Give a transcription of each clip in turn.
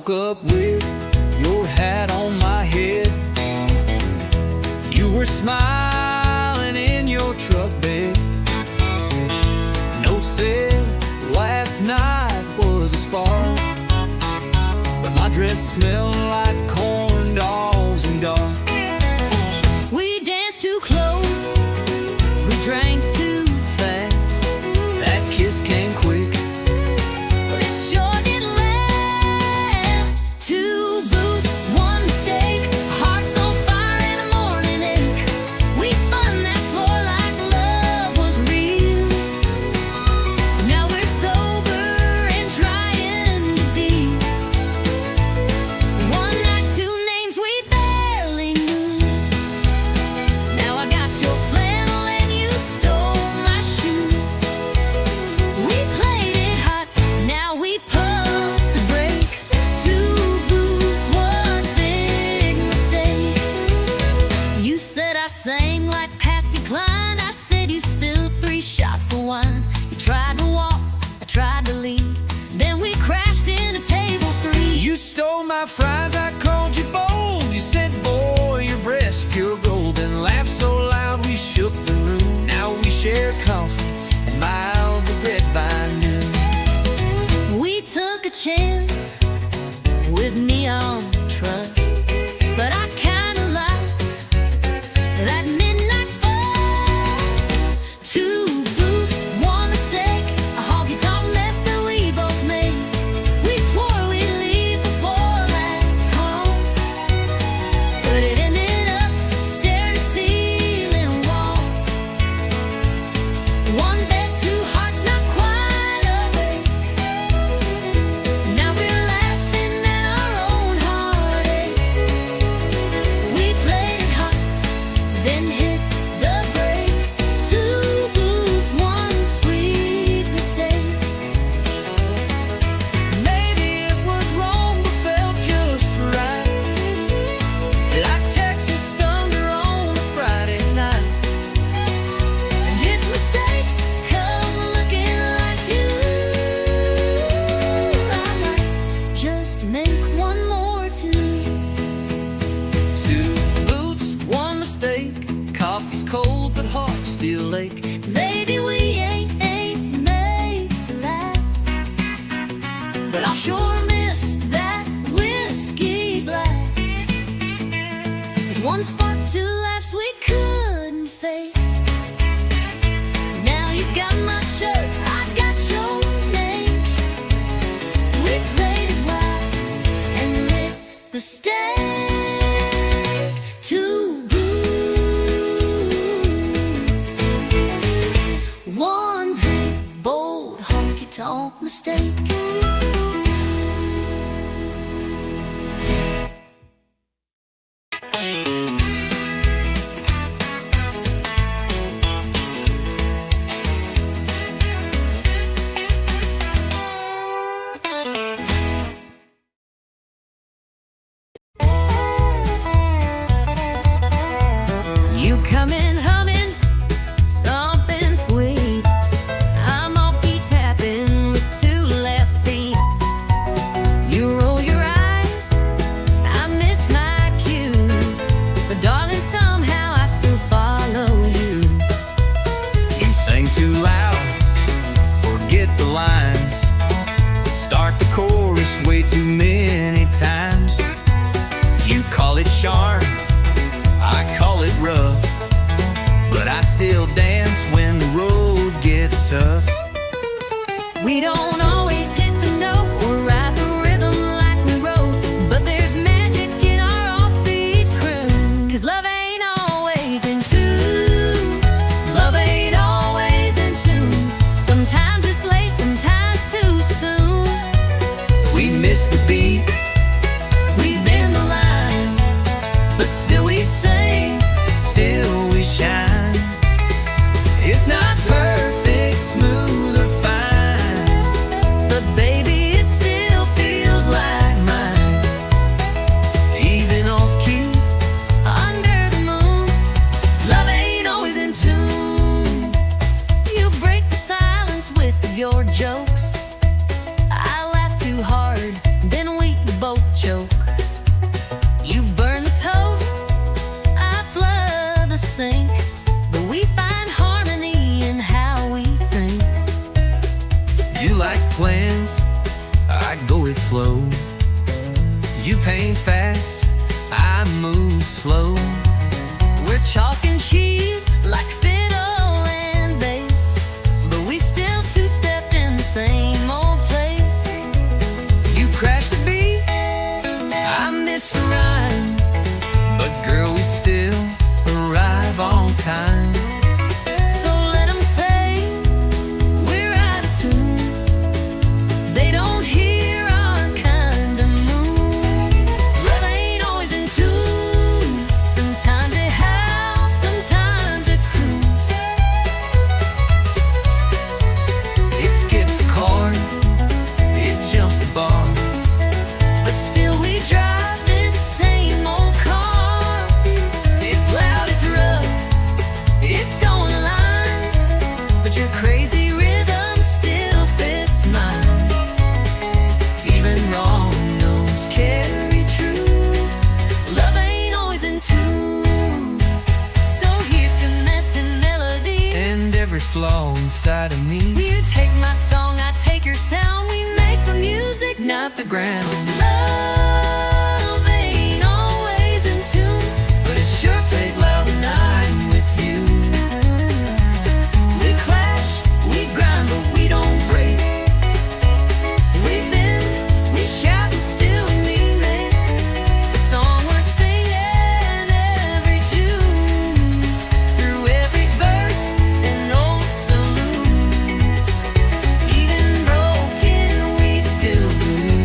woke up with your hat on my head. You were smiling in your truck bed. Note said last night was a spark, but my dress smelled like corn dogs and dark. We danced too close, we drank too fast. That kiss came quick, but it sure did last. Two booths, one mistake, hearts on fire and a morning ache. We spun that floor like love was real. Now we're sober and trying to deal. One night, two names we barely knew. Now I got your flannel and you stole my shoe. We played it hot, now we pump the brake. Two booths, one big mistake. You said I sang like Patsy Cline. I said you spilled 3 shots of wine. You tried to waltz, I tried to lead. Then we crashed into table 3. you stole my fries, I called you bold. You said, boy, your breast's pure gold, and laughed so loud we shook the room. Now we share coffee and mild regret by noon. We took a chance with neon trust, but I kinda liked that midnight fuss. Two booths, one mistake, a honky-tonk mess that we both made. We swore we'd leave before last call, but it ended up stair-to-ceiling walls. One bed, two hearts, not quite awake. Now we're laughing at our own heartache. We played it hot, then hit the brake. Two booths, one sweet mistake. Maybe it was wrong, but felt just right, like Texas thunder on a Friday night. And if mistakes come looking like you, I might just make one more too. Two boots, one mistake, coffee's cold but hearts still ache. Maybe we ain't made to last, but I'll sure miss that whiskey blast. With one spark, two laughs we couldn't fake. Now you got my shirt, I got your name. We played it right and lit the stake. Two boots, one big bold honky-tonk mistake. You come in humming something sweet. I'm off key tapping with 2 left feet. You roll your eyes, I miss my cue, but darling, somehow I still follow you. You sang too loud, forget the lines, start the chorus way too many times. You call it charm, I call it rough, but I still dance when the road gets tough. We don't always hit the note or ride the rhythm like we wrote, but there's magic in our offbeat crew. 'Cause love ain't always in tune. Love ain't always in tune. Sometimes it's late, sometimes too soon. We miss the beat, We bend the line, but still we sing, still we shine. It's not perfect, smooth or fine, but baby, it still feels like mine. even off key. Under the moon, love ain't always in tune. You break the silence with your jokes. I laugh too hard, then we both like go with flow. You paint fast, I move slow. We're chalk and cheese like fiddle and bass, but we still two-step in the same old place. You crash the beat, I miss the rhyme, but girl, we still arrive on time. So let 'em say we're out of tune. They don't hear our kind of mood. Love ain't always in tune. Sometimes it howls, sometimes it cruise. It skips the chord, it jumps the bar, But still we drive this same old car. It's loud, it's rough, it don't align, but your crazy rhythm still fits mine. even wrong notes carry true. Love ain't always in tune. So here's to messing melodies. And every flaw inside of me. You take my song, I take your sound. We make the music, Not the ground, love ain't always in tune, but it sure plays loud when I'm with you. we clash, we grind, but we don't break. We bend, we shout, and still we mean it. The song we're singing every June, through every verse and old salute. Even broken, we still bloom.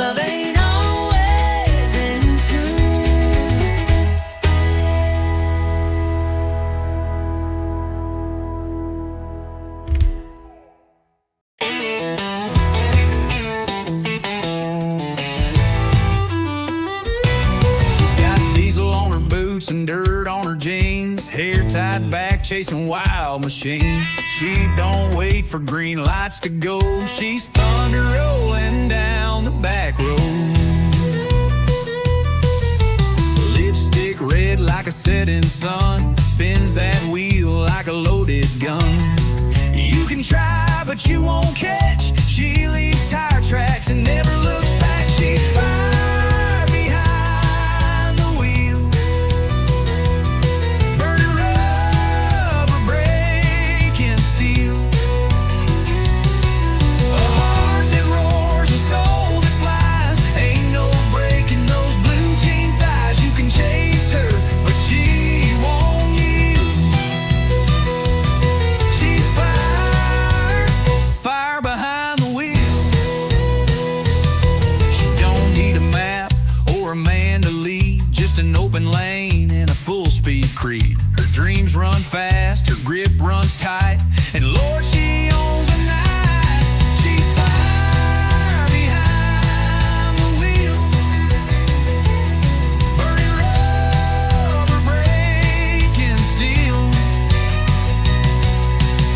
Love ain't always in tune. She's got diesel on her boots and dirt on her jeans, hair tied back, chasing wild machines. She don't wait for green lights to go. She's thunder rolling down the back road. Lipstick red like a setting sun, spins that wheel like a loaded gun. You can try, but you won't catch. She leaves tire tracks and never looks back. She's fire behind the wheel, burning rubber, breaking steel. A heart that roars, a soul that flies. Ain't no breaking those blue jean thighs. You can chase her, but she won't yield. She's fire, fire behind the wheel. She don't need a map or a man to lead, just an open lane and a full-speed creed. Her dreams run fast, her grip runs tight, and Lord, she owns the night. She's fire behind the wheel, burning rubber, breaking steel.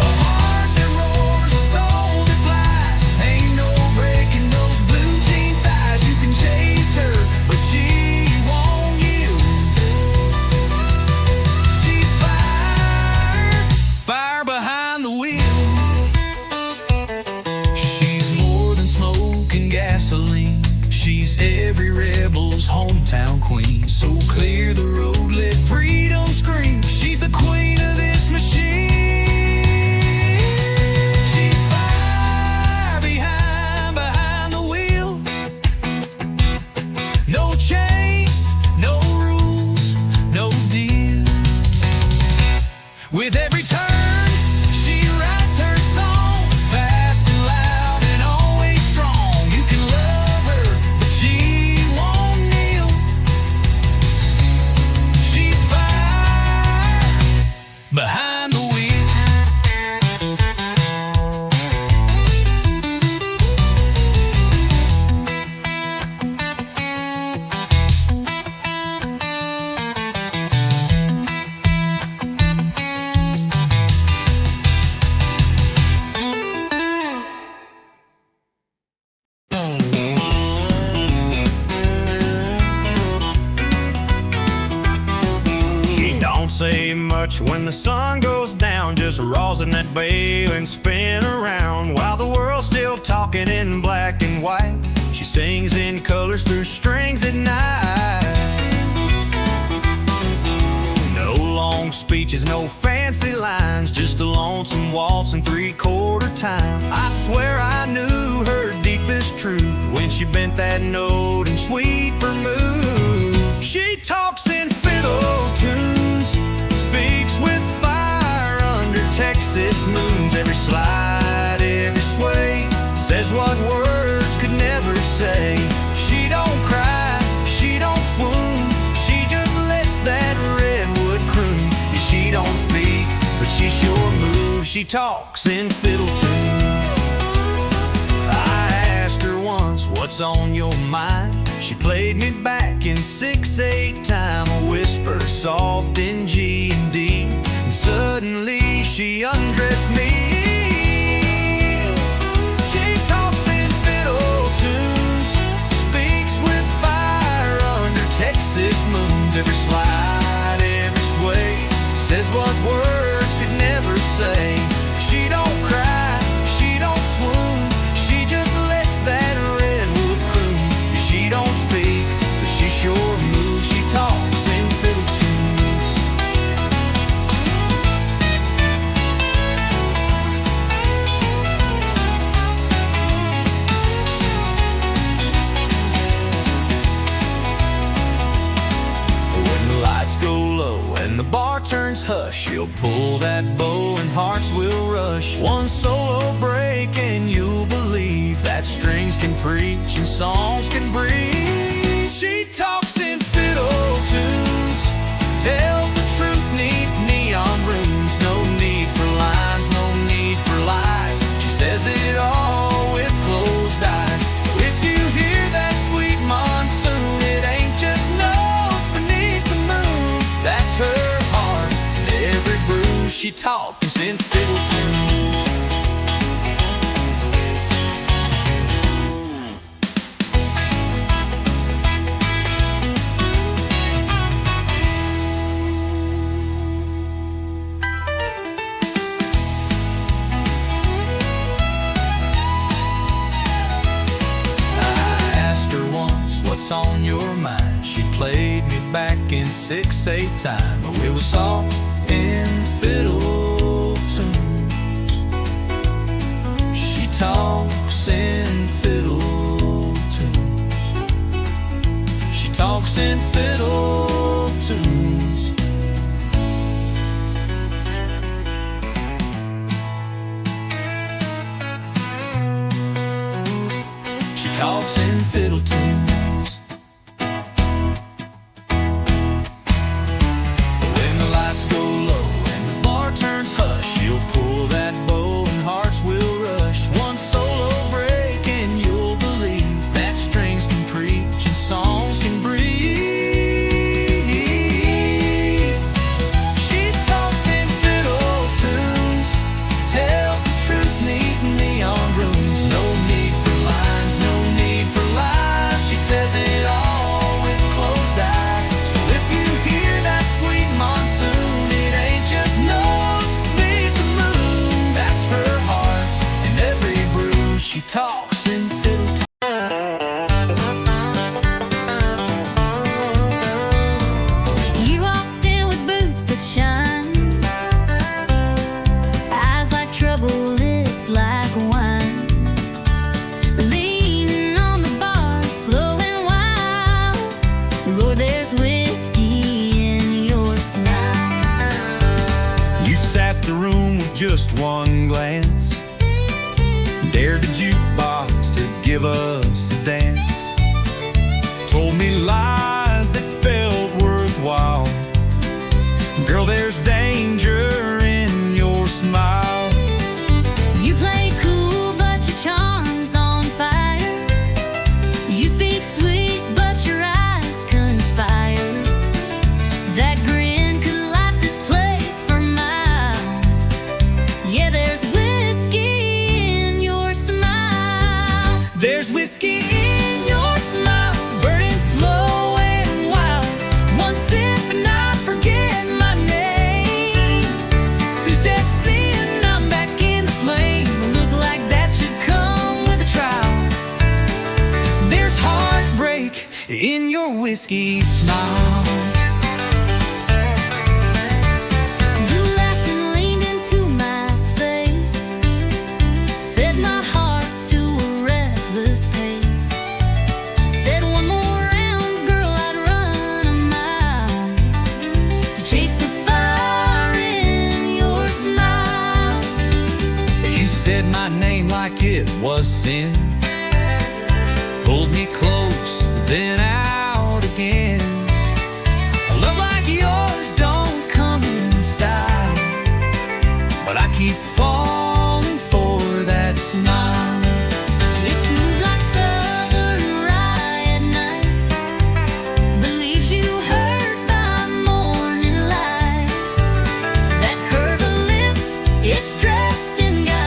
A heart that roars, a soul that flies. Ain't no breaking those blue jean thighs. You can chase her, but she won't yield. She's fire, fire behind the wheel. She's more than smoke and gasoline. She's every rebel's hometown queen. So clear the road, let freedom scream. She's the queen of this machine. She's fire behind the wheel. No chains, no rules, no deal. With every turn, she writes her song, fast and loud and always strong. You can love her, but she won't kneel. She's fire behind the wheel. She don't say much when the sun goes down, just rosin that bale and spin around while the world's still talking in black and white. She sings in colors through strings at night. No long speeches, no fancy lines, just a lonesome waltz in 3/4 time. I swear I knew her deepest truth when she bent that note in sweet vermouth. She talks in fiddle tunes, speaks with fire under Texas moons. Every slide, every sway, says what words could never say. She don't cry, she don't swoon, she just lets that redwood croon. Yeah, she don't speak, but she sure moves. She talks in fiddle tunes. I asked her once, what's on your mind? She played me back in 6/8 time, a whisper soft in G and D, and suddenly she undressed me. She talks in fiddle tunes, speaks with fire under Texas moons. Every slide, every sway, says what words could never say. She don't cry, she don't swoon, she just lets that redwood croon. She don't speak, but she sure moves. She talks in fiddle tunes. When the lights go low and the bar turns hush, she'll pull that bow and hearts will rush. One solo break and you'll believe that strings can preach and songs can breathe. She talks in fiddle tunes, tells the truth neath neon runes. No need for lines, no need for lies, she says it all with closed eyes. So if you hear that sweet monsoon, it ain't just notes beneath the moon. That's her heart and every bruise. She talks in fiddle tunes. What's on your mind? She played me back in 6/8 time, but we were soft in fiddle tunes. She talks in fiddle tunes. She talks in fiddle tunes. She talks in fiddle tunes. She talks in fiddle tunes. You walked in with boots that shine, eyes like trouble, lips like wine, leaning on the bar, slow and wild. Lord, there's whiskey in your smile. You sassed the room with just one glance, dared the jukebox to give us a dance, told me lies that felt worthwhile. Girl, there's danger in your smile. You play cool, but your charm's on fire. You speak sweet, but your eyes conspire. That grin could light this place for miles. Yeah, there's whiskey in your smile. There's whiskey in your smile, burning slow and wild. One sip and I forget my name. said my name like it was sin, pulled me close, then out again. A love like yours don't come in style, but I keep falling for that smile. It's moved like southern rye at night, believes you hurt by morning light. That curve of lips, it's dressed in guile.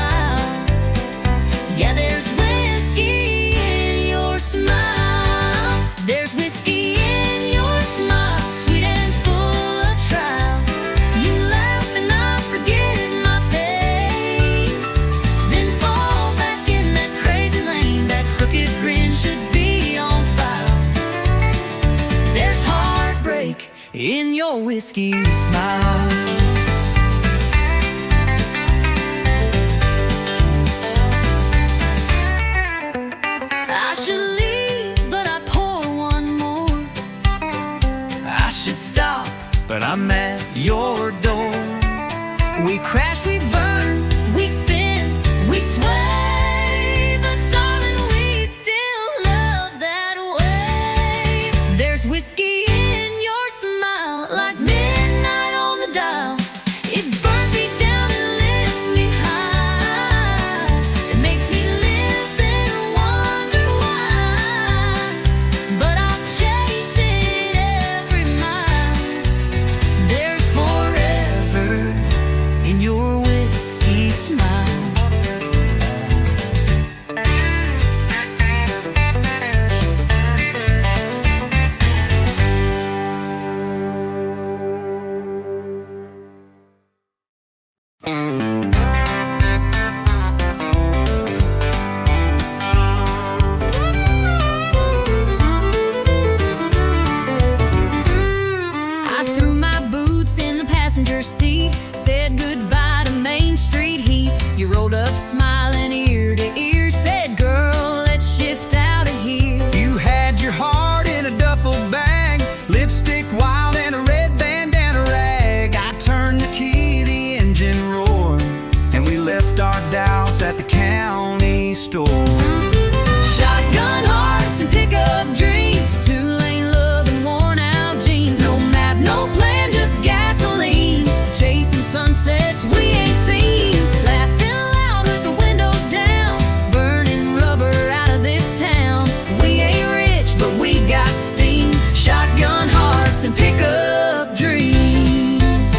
Yeah, there's whiskey in your smile. There's whiskey in your smile, sweet and full of trial. You laugh and I forget my pain, then fall back in that crazy lane. That crooked grin should be on file. There's heartbreak In your whiskey smile. I should leave, but I pour one more. I should stop, but I'm at your door. We crash, we burn, we spin, we sway, but darling, we still love that way. There's whiskey in your smile, like midnight on the dial. It burns me down and lifts me high. It makes me live then wonder why, but I'll chase it every mile. There's forever in your whiskey smile. I threw my boots in the passenger seat, said goodbye to Main Street heat. You rolled up smiling ear to ear, said, girl, let's shift out of here. You had your heart in a duffel bag, lipstick wild and a red bandana rag. I turned the key, the engine roared, and we left our doubts at the county store. Shotgun hearts and pickup dreams, two-lane love and worn-out jeans. No map, no plan, just gasoline, chasing sunsets we ain't seen. Laughing loud with the windows down, burning rubber out of this town. We ain't rich, but we got steam. Shotgun hearts and pickup dreams.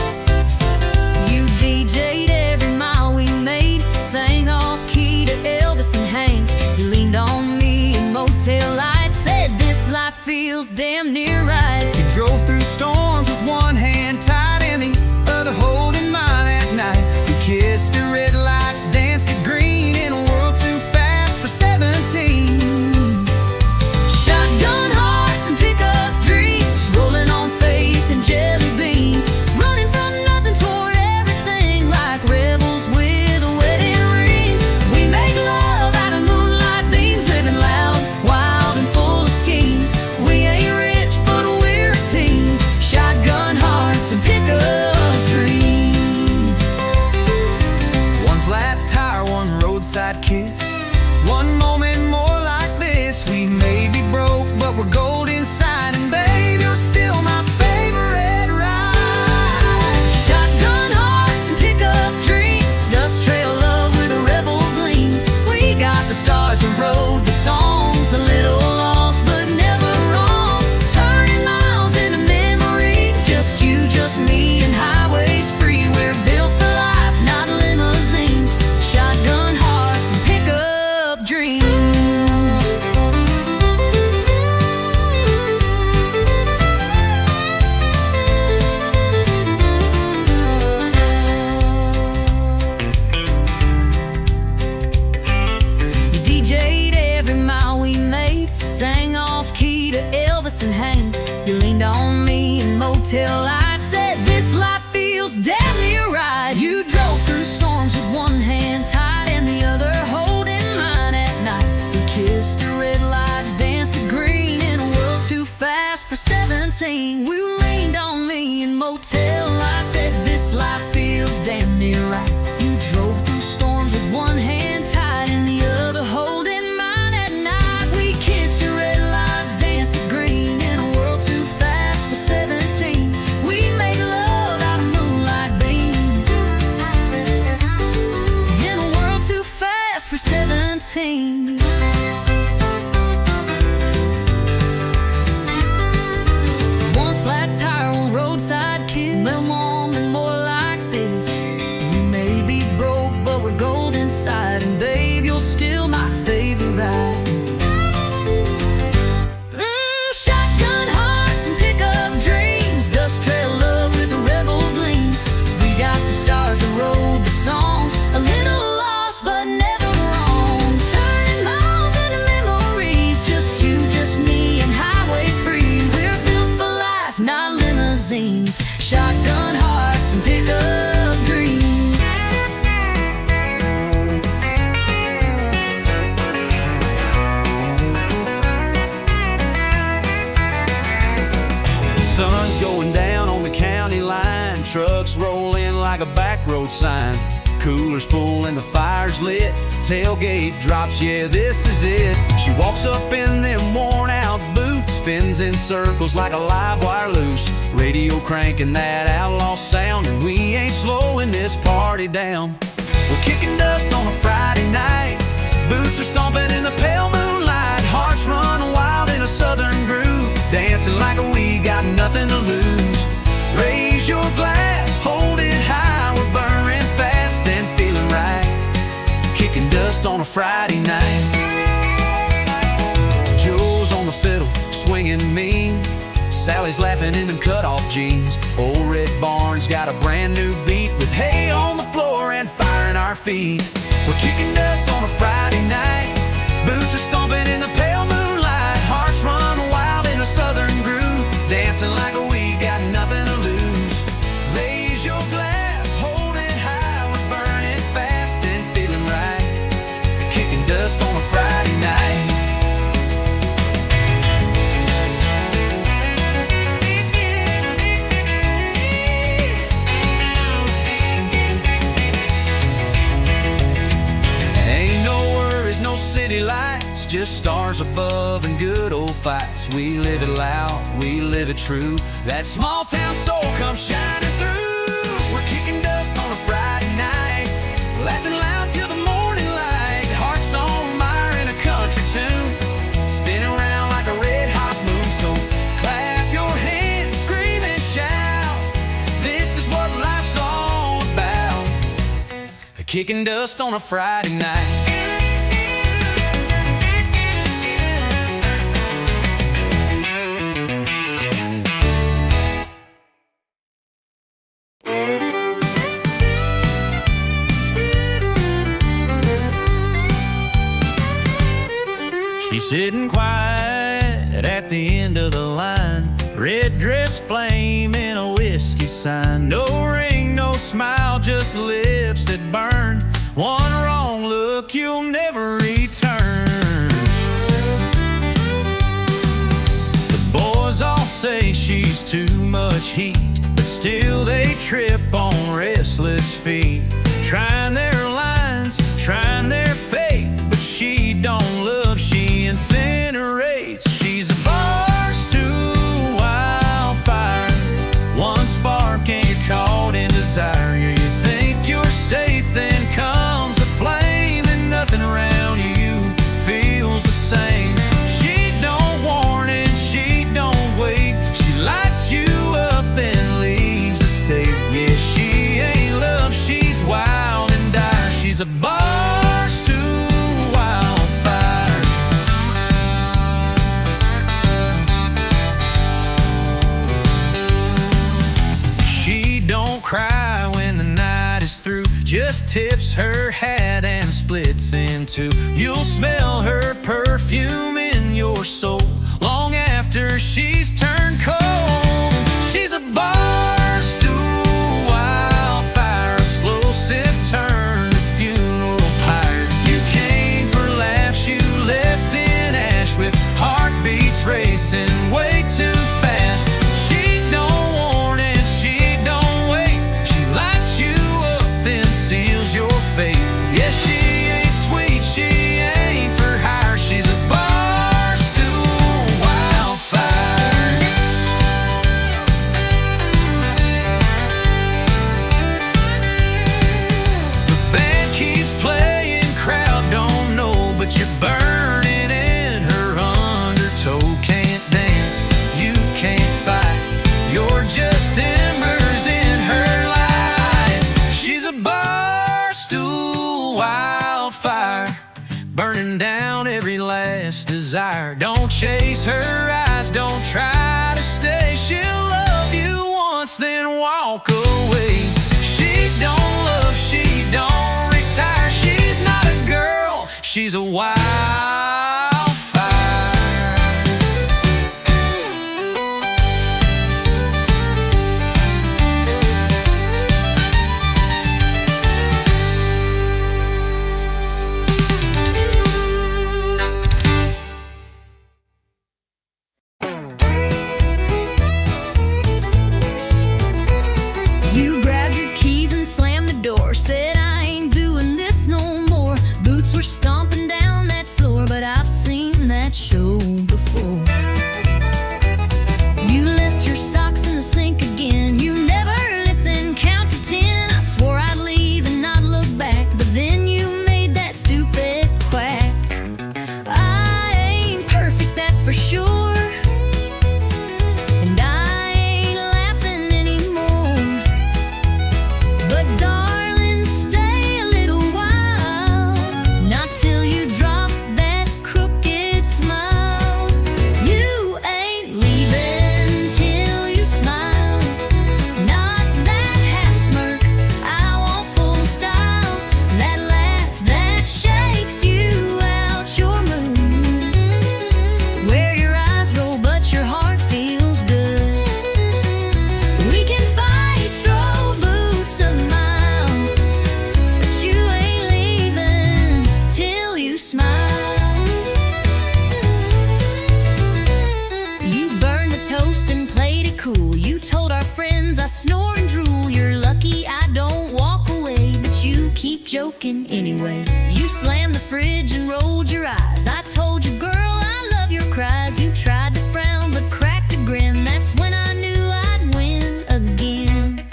You DJ'd every mile we made, sang off-key to Elvis and Hank. You leaned on me in motel lights, said this life feels damn near right. You drove through storms with one hand tied and the other holding mine at night. We kissed at red lights, danced at green in a world too fast for 17. Shotgun hearts and pickup dreams, rolling on faith and jelly beans, running from nothing toward everything like rebels with a wedding ring. We make love out of moonlight beams, living loud, wild and full of schemes. We ain't rich, but we're a team. Shotgun hearts and pickup dreams. One flat tire, one roadside kiss, one moment more like this. We may be broke, but we're gold inside, and babe, you're still my favorite ride. Shotgun hearts and pickup dreams, dust trail love with a rebel gleam. We got the stars and rode the songs, a little lost but never wrong. Turning miles into memories, just you, just me, and highways free. We're built for life, not limousines. Shotgun hearts and pickup dreams. You DJ'd every mile we made, sang off-key to Elvis and Hank. You leaned on me in motel lights, said this life feels damn near right. You drove through storms with one hand tied and the other holding mine at night. We kissed at red lights, danced to green in a world too fast for 17. We leaned on me in motel lights, said this life feels damn near right. You drove through storms with one hand like a back road sign. Cooler's full and the fire's lit. Tailgate drops, yeah, this is it. She walks up in them worn out boots, spins in circles like a live wire loose. Radio cranking that outlaw sound, and we ain't slowing this party down. We're kicking dust on a Friday night. Boots are stomping in the pale moonlight. Hearts run wild in a southern groove, dancing like we got nothing to lose. Raise your glass, hold it high. We're burning fast and feeling right, kicking dust on a Friday night. Joe's on the fiddle, swinging mean. Sally's laughing in them cut-off jeans. Old Red Barn's got a brand new beat, with hay on the floor and fire in our feet. We're kicking dust on a Friday night. Boots are stomping in the pale moonlight. Hearts run wild in a southern groove, dancing like we got nothing to lose. Raise your glass, hold it high. We're burning fast and feeling right, kicking dust on a Friday night. City lights, just stars above and good old fights. We live it loud, we live it true. That small town soul comes shining through. We're kicking dust on a Friday night, laughing loud till the morning light. Hearts on fire in a country tune, spinning around like a red hot moon. So clap your hands, scream and shout. This is what life's all about, kicking dust on a Friday night. She's sitting quiet at the end of the line, red dress flame in a whiskey sign. No ring, no smile, just lips that burn. One wrong look, you'll never return. The boys all say she's too much heat, but still they trip on restless feet. Trying their lines, trying their fate, but she don't love, she incinerates. She's a bar stool wildfire, one spark and you're caught in desire. You think you're safe, then comes a flame, and nothing around you feels the same. She don't warn and she don't wait, she lights you up then leaves the state. Yeah, she ain't love, she's wild and dire. She's a bar stool wildfire. She don't cry when the night is through, just tips her hat and splits in two. You'll smell her perfume in your soul long after she's turned cold. She's a bar stool wildfire, a slow sip turn to funeral pyre. You came for laughs, you left in ash, with heartbeats racing way too fast. She don't warn and she don't wait, she lights you up then seals your fate. Yeah, she ain't sweet, she ain't for hire, she's a bar stool wildfire. The band keeps playing, crowd don't know, but you're burning in her undertow. Can't dance, you can't fight, you're just embers in her light. She's a bar stool wildfire, burning down every last desire. Don't chase her eyes, don't try to stay. She'll love you once, then walk away. She don't love, she don't retire. She's not a girl, she's a wildfire. You grabbed your keys and thinking anyway? You slammed the fridge and rolled your eyes. I told you, girl, I love your cries. You tried to frown but cracked a grin. That's when I knew I'd win again.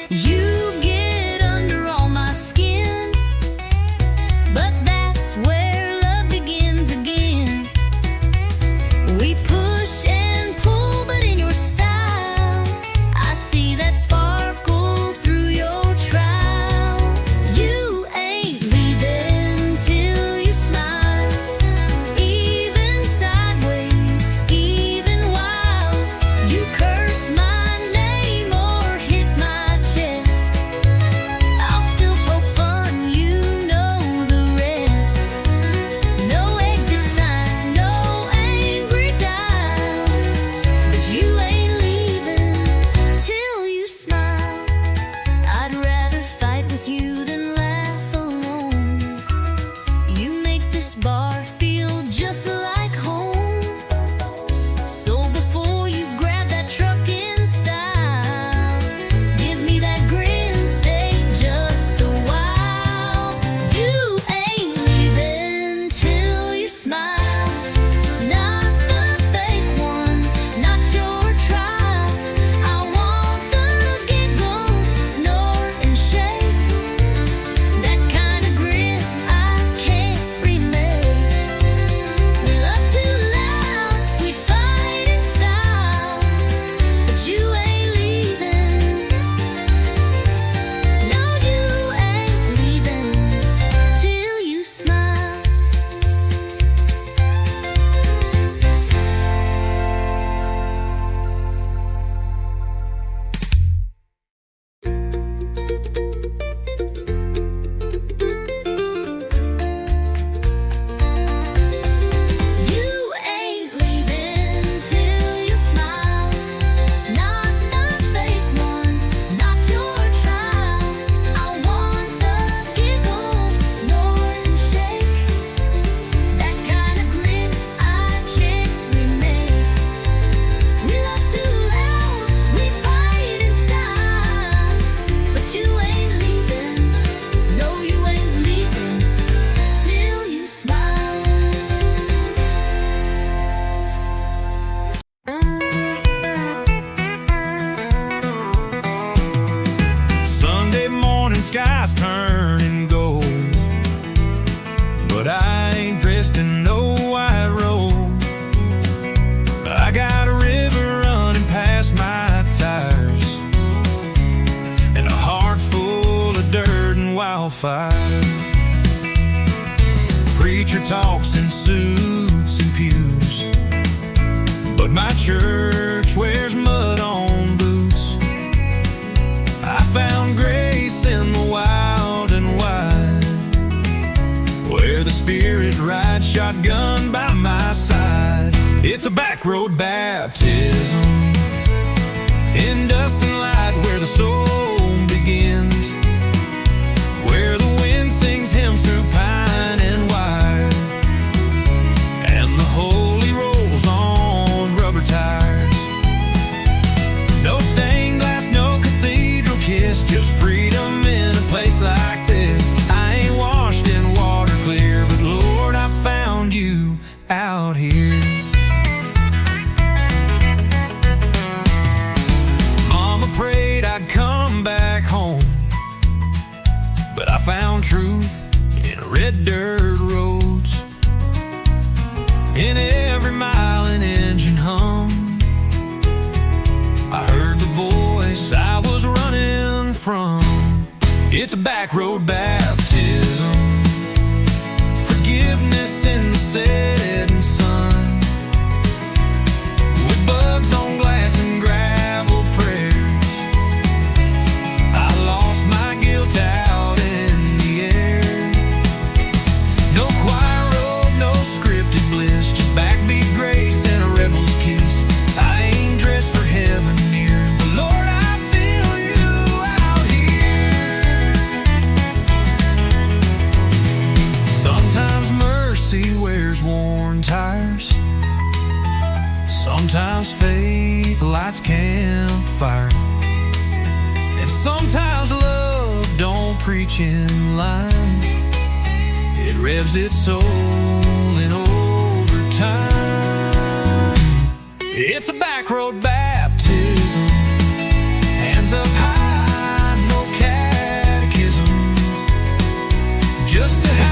You get under all my skin, but that's where love begins again. We push and pull, but in your style, I see that sparkle through your trial. You ain't leaving till you smile, even sideways, even wild. You curse my name or hit my chest, I'll still poke fun, you know the rest. No exit sign, no angry dial, but you ain't leaving till you smile. I'd rather fight with you than laugh alone. You make this bar feel just like home. So before you grab that truck in style, give me that grin, stay just a while. You ain't leaving till you smile, not the fake one, not your trial. I want the giggle, snort and shake, that kind of grin I can't remake. We love too loud, we fight in style, but you ain't leaving. No, you ain't leaving till you smile. You ain't leaving till you smile, not the fake one, not your trial. I want the giggle, snort and shake, that kind of grin I can't remake. We love too loud, we fight in style, but you ain't leaving. No, you ain't leaving till you smile. Sunday morning skies turning gold, but I ain't dressed in no white robe. I got a river running past my tires and a heart full of dirt and wildfire. Preacher talks in suits and pews, but my church wears mud on boots. I found grace in the wild and wide, where the Spirit rides shotgun by my side. It's a back road baptism in dust and light, where the soul begins, where the wind sings hymns through pine and wire, and the holy rolls on rubber tires. No stained glass, no cathedral kiss, just freedom in a place like this. I ain't washed in water clear, but Lord, I found you out here. Mama prayed I'd come back home, but I found truth in red dirt roads, in every mile an engine hum. I heard the voice I was running from. It's a back road baptism, forgiveness in the setting sun, with bugs on glass and gravel prayers. I lost my guilt out in the air. No choir robe, no scripted bliss, just backbeat grace and a rebel's kiss. I ain't dressed for heaven near, but Lord, I feel you out here. Sometimes mercy wears worn tires, sometimes faith lights campfire, and sometimes love don't preach in lines. lives its soul in overtime. It's a back road baptism, hands up high, no catechism, just to have